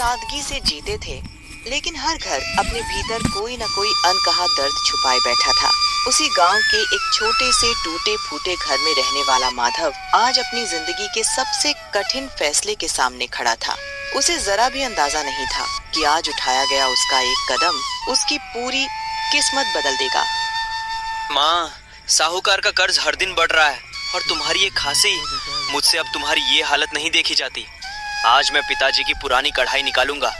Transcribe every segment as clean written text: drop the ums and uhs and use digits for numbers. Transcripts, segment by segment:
सादगी से जीते थे, लेकिन हर घर अपने भीतर कोई न कोई अनकहा दर्द छुपाए बैठा था। उसी गांव के एक छोटे से टूटे फूटे घर में रहने वाला माधव आज अपनी जिंदगी के सबसे कठिन फैसले के सामने खड़ा था। उसे जरा भी अंदाजा नहीं था कि आज उठाया गया उसका एक कदम उसकी पूरी किस्मत बदल देगा। माँ, साहूकार का कर्ज हर दिन बढ़ रहा है और तुम्हारी ये खांसी, मुझसे अब तुम्हारी ये हालत नहीं देखी जाती। आज मैं पिताजी की पुरानी कढ़ाई निकालूंगा।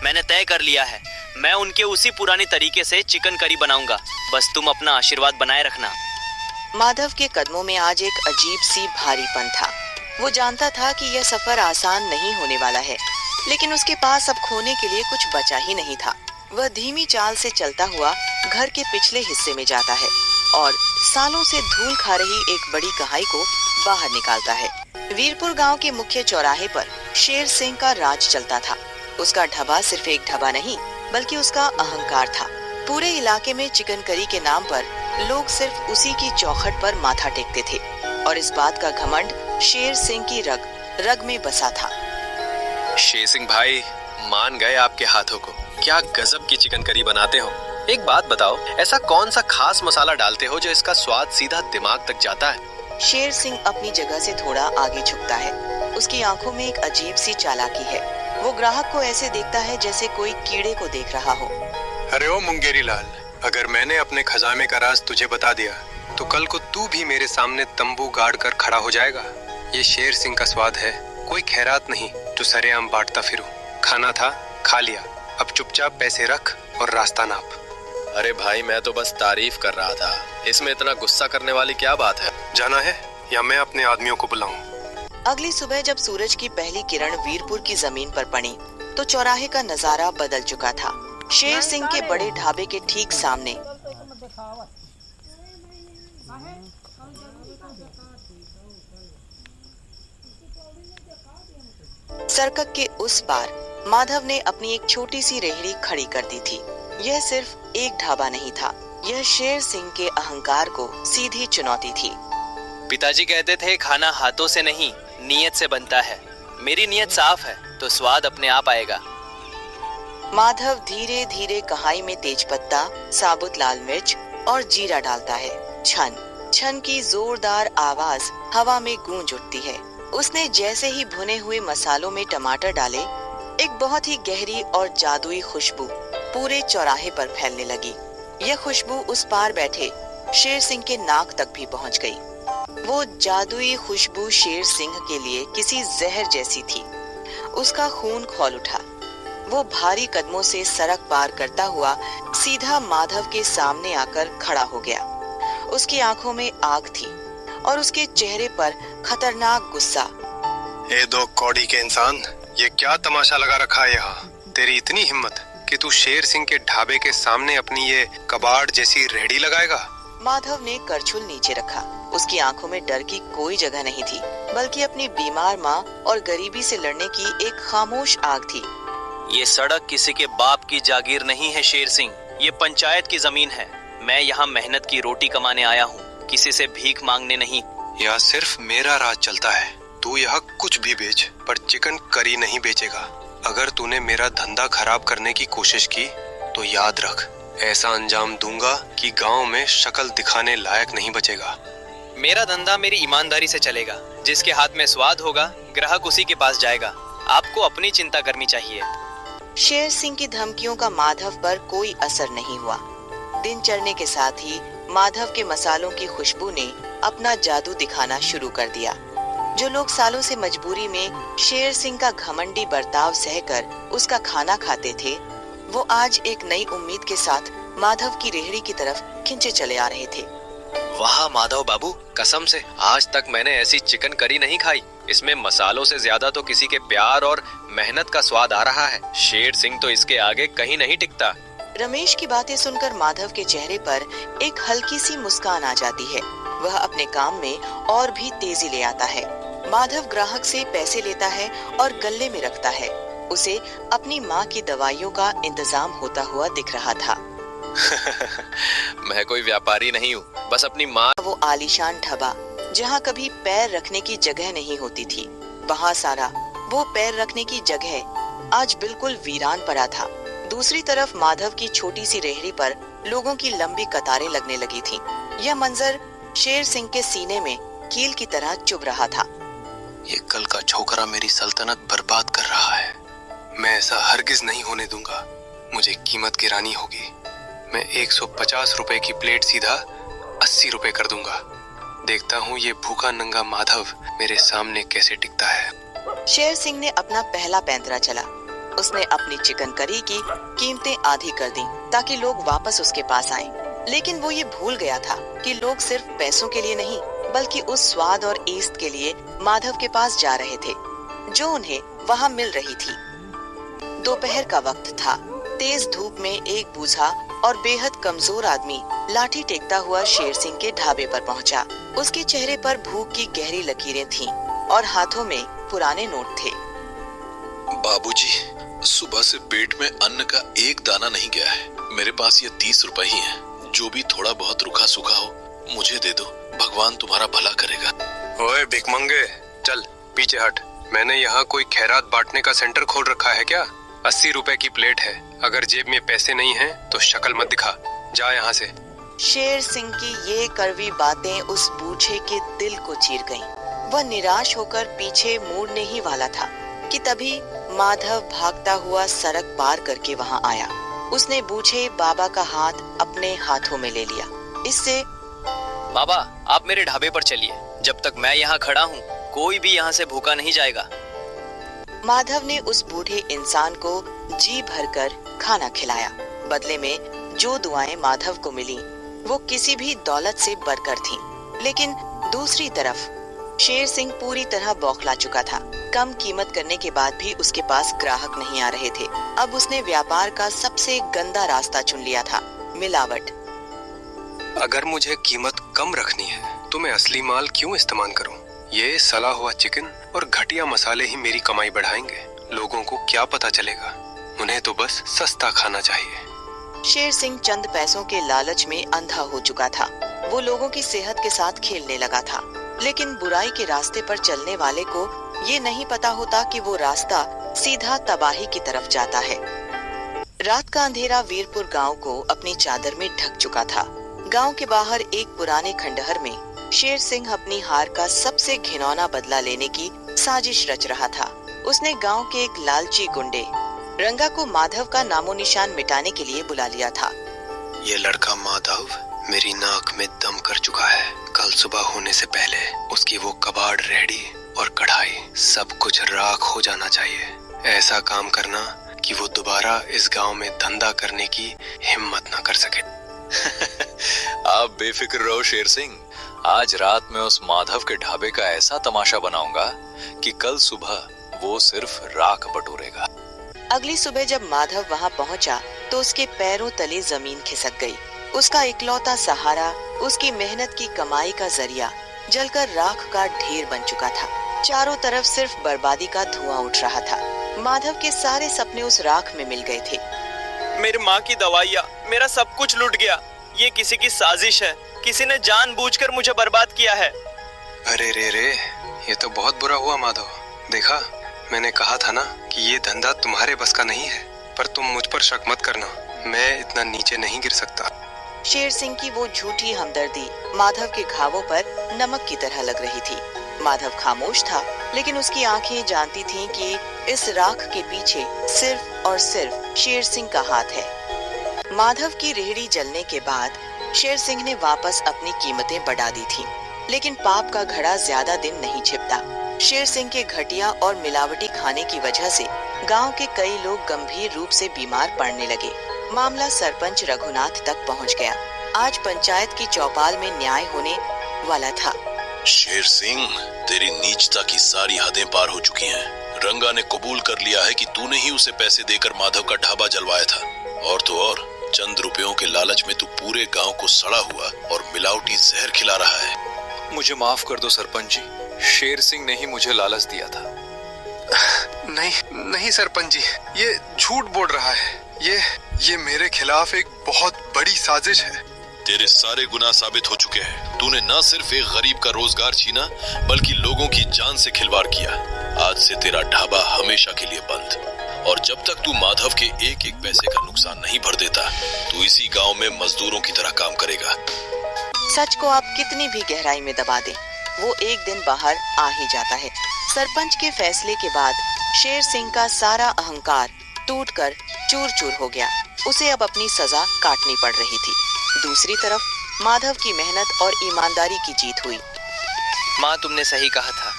मैंने तय कर लिया है, मैं उनके उसी पुराने तरीके से चिकन करी बनाऊंगा। बस तुम अपना आशीर्वाद बनाए रखना। माधव के कदमों में आज एक अजीब सी भारीपन था। वो जानता था कि यह सफर आसान नहीं होने वाला है, लेकिन उसके पास अब खोने के लिए कुछ बचा ही नहीं था। वह धीमी चाल से चलता हुआ घर के पिछले हिस्से में जाता है और सालों से धूल खा रही एक बड़ी कहाई को बाहर निकालता है। वीरपुर गांव के मुख्य चौराहे पर शेर सिंह का राज चलता था। उसका ढबा सिर्फ एक ढबा नहीं, बल्कि उसका अहंकार था। पूरे इलाके में चिकन करी के नाम पर लोग सिर्फ उसी की चौखट पर माथा टेकते थे और इस बात का घमंड शेर सिंह की रग रग में बसा था। शेर सिंह भाई, मान गए आपके हाथों को। क्या गजब की चिकन करी बनाते हो। एक बात बताओ, ऐसा कौन सा खास मसाला डालते हो जो इसका स्वाद सीधा दिमाग तक जाता है? शेर सिंह अपनी जगह से थोड़ा आगे झुकता है। उसकी आंखों में एक अजीब सी चालाकी है। वो ग्राहक को ऐसे देखता है जैसे कोई कीड़े को देख रहा हो। अरे ओ मुंगेरी लाल, अगर मैंने अपने खजाने का राज तुझे बता दिया तो कल को तू भी मेरे सामने तंबू गाड़ कर खड़ा हो जाएगा। ये शेर सिंह का स्वाद है, कोई खैरात नहीं जो सरेआम बांटता फिरूं। खाना था, खा लिया, अब चुपचाप पैसे रख और रास्ता नाप। अरे भाई, मैं तो बस तारीफ कर रहा था, इसमें इतना गुस्सा करने वाली क्या बात है? जाना है या मैं अपने आदमियों को बुलाऊं? अगली सुबह जब सूरज की पहली किरण वीरपुर की जमीन पर पड़ी तो चौराहे का नजारा बदल चुका था। शेर सिंह के बड़े ढाबे के ठीक सामने सड़क के उस पार माधव ने अपनी एक छोटी सी रेहड़ी खड़ी कर दी थी। यह सिर्फ एक ढाबा नहीं था, यह शेर सिंह के अहंकार को सीधी चुनौती थी। पिताजी कहते थे, खाना हाथों से नहीं, नीयत से बनता है। मेरी नीयत साफ है तो स्वाद अपने आप आएगा। माधव धीरे धीरे कढ़ाई में तेजपत्ता, साबुत लाल मिर्च और जीरा डालता है। छन छन की जोरदार आवाज हवा में गूंज उठती है। उसने जैसे ही भुने हुए मसालों में टमाटर डाले, एक बहुत ही गहरी और जादुई खुशबू पूरे चौराहे पर फैलने लगी। यह खुशबू उस पार बैठे शेर सिंह के नाक तक भी पहुंच गई। वो जादुई खुशबू शेर सिंह के लिए किसी जहर जैसी थी। उसका खून खौल उठा। वो भारी कदमों से सड़क पार करता हुआ सीधा माधव के सामने आकर खड़ा हो गया। उसकी आंखों में आग थी और उसके चेहरे पर खतरनाक गुस्सा। ए दो कौड़ी के इंसान, ये क्या तमाशा लगा रखा है यहाँ? तेरी इतनी हिम्मत कि तू शेर सिंह के ढाबे के सामने अपनी ये कबाड़ जैसी रेहड़ी लगाएगा? माधव ने करछुल नीचे रखा। उसकी आंखों में डर की कोई जगह नहीं थी, बल्कि अपनी बीमार माँ और गरीबी से लड़ने की एक खामोश आग थी। ये सड़क किसी के बाप की जागीर नहीं है शेर सिंह, ये पंचायत की जमीन है। मैं यहाँ मेहनत की रोटी कमाने आया हूँ, किसी से भीख मांगने नहीं। यह सिर्फ मेरा राज चलता है। तू यह कुछ भी बेच, पर चिकन करी नहीं बेचेगा। अगर तूने मेरा धंधा खराब करने की कोशिश की तो याद रख, ऐसा अंजाम दूंगा कि गांव में शक्ल दिखाने लायक नहीं बचेगा। मेरा धंधा मेरी ईमानदारी से चलेगा। जिसके हाथ में स्वाद होगा, ग्राहक उसी के पास जाएगा। आपको अपनी चिंता करनी चाहिए। शेर सिंह की धमकियों का माधव पर कोई असर नहीं हुआ। दिन चढ़ने के साथ ही माधव के मसालों की खुशबू ने अपना जादू दिखाना शुरू कर दिया। जो लोग सालों से मजबूरी में शेर सिंह का घमंडी बर्ताव सहकर उसका खाना खाते थे, वो आज एक नई उम्मीद के साथ माधव की रेहड़ी की तरफ खिंचे चले आ रहे थे। वाह माधव बाबू, कसम से आज तक मैंने ऐसी चिकन करी नहीं खाई। इसमें मसालों से ज्यादा तो किसी के प्यार और मेहनत का स्वाद आ रहा है। शेर सिंह तो इसके आगे कहीं नहीं टिकता। रमेश की बातें सुनकर माधव के चेहरे पर एक हल्की सी मुस्कान आ जाती है। वह अपने काम में और भी तेजी ले आता है। माधव ग्राहक से पैसे लेता है और गल्ले में रखता है। उसे अपनी माँ की दवाइयों का इंतजाम होता हुआ दिख रहा था। मैं कोई व्यापारी नहीं हूँ, बस अपनी माँ। वो आलीशान ढाबा जहाँ कभी पैर रखने की जगह नहीं होती थी, वहाँ सारा वो पैर रखने की जगह आज बिल्कुल वीरान पड़ा था। दूसरी तरफ माधव की छोटी सी रेहड़ी पर लोगों की लंबी कतारें लगने लगी थीं। यह मंजर शेर सिंह के सीने में कील की तरह चुभ रहा था। ये कल का छोकरा मेरी सल्तनत बर्बाद कर रहा है। मैं ऐसा हरगिज नहीं होने दूंगा। मुझे कीमत गिरानी होगी। मैं 150 रुपए की प्लेट सीधा 80 रुपए कर दूंगा। देखता हूँ ये भूखा नंगा माधव मेरे सामने कैसे टिकता है। शेर सिंह ने अपना पहला पैंतरा चला। उसने अपनी चिकन करी की कीमतें आधी कर दी ताकि लोग वापस उसके पास आएं। लेकिन वो ये भूल गया था कि लोग सिर्फ पैसों के लिए नहीं बल्कि उस स्वाद और ईस्ट के लिए माधव के पास जा रहे थे जो उन्हें वहाँ मिल रही थी। दोपहर का वक्त था। तेज धूप में एक बूढ़ा और बेहद कमजोर आदमी लाठी टेकता हुआ शेर सिंह के ढाबे पर पहुंचा। उसके चेहरे पर भूख की गहरी लकीरें थीं और हाथों में पुराने नोट थे। बाबूजी, सुबह से पेट में अन्न का एक दाना नहीं गया है। मेरे पास ये 30 रुपए ही हैं। जो भी थोड़ा बहुत रूखा सूखा हो मुझे दे दो। भगवान तुम्हारा भला करेगा। ओए भिखमंगे, चल पीछे हट। मैंने यहाँ कोई खैरात बांटने का सेंटर खोल रखा है क्या? 80 रुपए की प्लेट है। अगर जेब में पैसे नहीं हैं तो शक्ल मत दिखा। जा यहाँ से। शेर सिंह की ये कड़वी बातें उस बूढ़े के दिल को चीर गईं। वह निराश होकर पीछे मुड़ने ही वाला था कि तभी माधव भागता हुआ सड़क पार करके वहाँ आया। उसने बूढ़े बाबा का हाथ अपने हाथों में ले लिया। इससे बाबा, आप मेरे ढाबे पर चलिए। जब तक मैं यहाँ खड़ा हूँ कोई भी यहाँ से भूखा नहीं जाएगा। माधव ने उस बूढ़े इंसान को जी भरकर खाना खिलाया। बदले में जो दुआएं माधव को मिली वो किसी भी दौलत से बढ़कर थीं। लेकिन दूसरी तरफ शेर सिंह पूरी तरह बौखला चुका था। कम कीमत करने के बाद भी उसके पास ग्राहक नहीं आ रहे थे। अब उसने व्यापार का सबसे गंदा रास्ता चुन लिया था, मिलावट। अगर मुझे कीमत कम रखनी है तो मैं असली माल क्यों इस्तेमाल करूं? ये सला हुआ चिकन और घटिया मसाले ही मेरी कमाई बढ़ाएंगे। लोगों को क्या पता चलेगा? उन्हें तो बस सस्ता खाना चाहिए। शेर सिंह चंद पैसों के लालच में अंधा हो चुका था। वो लोगों की सेहत के साथ खेलने लगा था। लेकिन बुराई के रास्ते पर चलने वाले को ये नहीं पता होता कि वो रास्ता सीधा तबाही की तरफ जाता है। रात का अंधेरा वीरपुर गांव को अपनी चादर में ढक चुका था। गांव के बाहर एक पुराने खंडहर में शेर सिंह अपनी हार का सबसे घिनौना बदला लेने की साजिश रच रहा था। उसने गांव के एक लालची गुंडे रंगा को माधव का नामो निशान मिटाने के लिए बुला लिया था। ये लड़का माधव मेरी नाक में दम कर चुका है। कल सुबह होने से पहले उसकी वो कबाड़, रेहड़ी और कढ़ाई सब कुछ राख हो जाना चाहिए। ऐसा काम करना कि वो दोबारा इस गांव में धंधा करने की हिम्मत न कर सके। आप बेफिक्र रहो शेर सिंह। आज रात में उस माधव के ढाबे का ऐसा तमाशा बनाऊंगा कि कल सुबह वो सिर्फ राख बटोरेगा। अगली सुबह जब माधव वहां पहुंचा तो उसके पैरों तले जमीन खिसक गई। उसका इकलौता सहारा, उसकी मेहनत की कमाई का जरिया जलकर राख का ढेर बन चुका था। चारों तरफ सिर्फ बर्बादी का धुआं उठ रहा था। माधव के सारे सपने उस राख में मिल गए थे। मेरी माँ की दवाइयाँ, मेरा सब कुछ लूट गया। ये किसी की साजिश है। किसी ने जानबूझकर मुझे बर्बाद किया है। अरे रे, ये तो बहुत बुरा हुआ माधव। देखा, मैंने कहा था ना कि ये धंधा तुम्हारे बस का नहीं है। पर तुम मुझ पर शक मत करना, मैं इतना नीचे नहीं गिर सकता। शेर सिंह की वो झूठी हमदर्दी माधव के घावों पर नमक की तरह लग रही थी। माधव खामोश था, लेकिन उसकी आंखें जानती थीं कि इस राख के पीछे सिर्फ और सिर्फ शेर सिंह का हाथ है। माधव की रेहड़ी जलने के बाद शेर सिंह ने वापस अपनी कीमतें बढ़ा दी थीं। लेकिन पाप का घड़ा ज्यादा दिन नहीं छिपता। शेर सिंह के घटिया और मिलावटी खाने की वजह से गांव के कई लोग गंभीर रूप से बीमार पड़ने लगे। मामला सरपंच रघुनाथ तक पहुंच गया। आज पंचायत की चौपाल में न्याय होने वाला था। शेर सिंह, तेरी नीचता की सारी हदें पार हो चुकी हैं। रंगा ने कबूल कर लिया है कि तूने ही उसे पैसे देकर माधव का ढाबा जलवाया था। और तो और चंद रुपयों के लालच में तू पूरे गांव को सड़ा हुआ और मिलावटी जहर खिला रहा है। मुझे माफ कर दो सरपंच जी। शेर सिंह ने ही मुझे लालच दिया था। नहीं सरपंच जी, ये झूठ बोल रहा है। ये मेरे खिलाफ एक बहुत बड़ी साजिश है। तेरे सारे गुनाह साबित हो चुके हैं। तूने न सिर्फ एक गरीब का रोजगार छीना बल्कि लोगों की जान से खिलवाड़ किया। आज से तेरा ढाबा हमेशा के लिए बंद। और जब तक तू माधव के एक एक पैसे का नुकसान नहीं भर देता, तू इसी गांव में मजदूरों की तरह काम करेगा। सच को आप कितनी भी गहराई में दबा दें, वो एक दिन बाहर आ ही जाता है। सरपंच के फैसले के बाद शेर सिंह का सारा अहंकार टूटकर चूर चूर हो गया। उसे अब अपनी सजा काटनी पड़ रही थी। दूसरी तरफ माधव की मेहनत और ईमानदारी की जीत हुई। माँ, तुमने सही कहा था।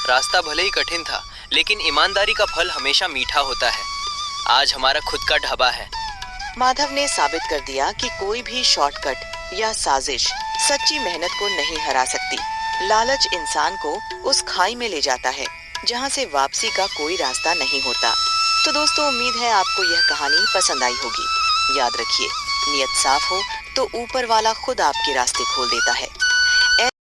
रास्ता भले ही कठिन था, लेकिन ईमानदारी का फल हमेशा मीठा होता है। आज हमारा खुद का ढाबा है। माधव ने साबित कर दिया कि कोई भी शॉर्टकट या साजिश सच्ची मेहनत को नहीं हरा सकती। लालच इंसान को उस खाई में ले जाता है जहां से वापसी का कोई रास्ता नहीं होता। तो दोस्तों, उम्मीद है आपको यह कहानी पसंद आई होगी। याद रखिए, नियत साफ हो तो ऊपर वाला खुद आपके रास्ते खोल देता है।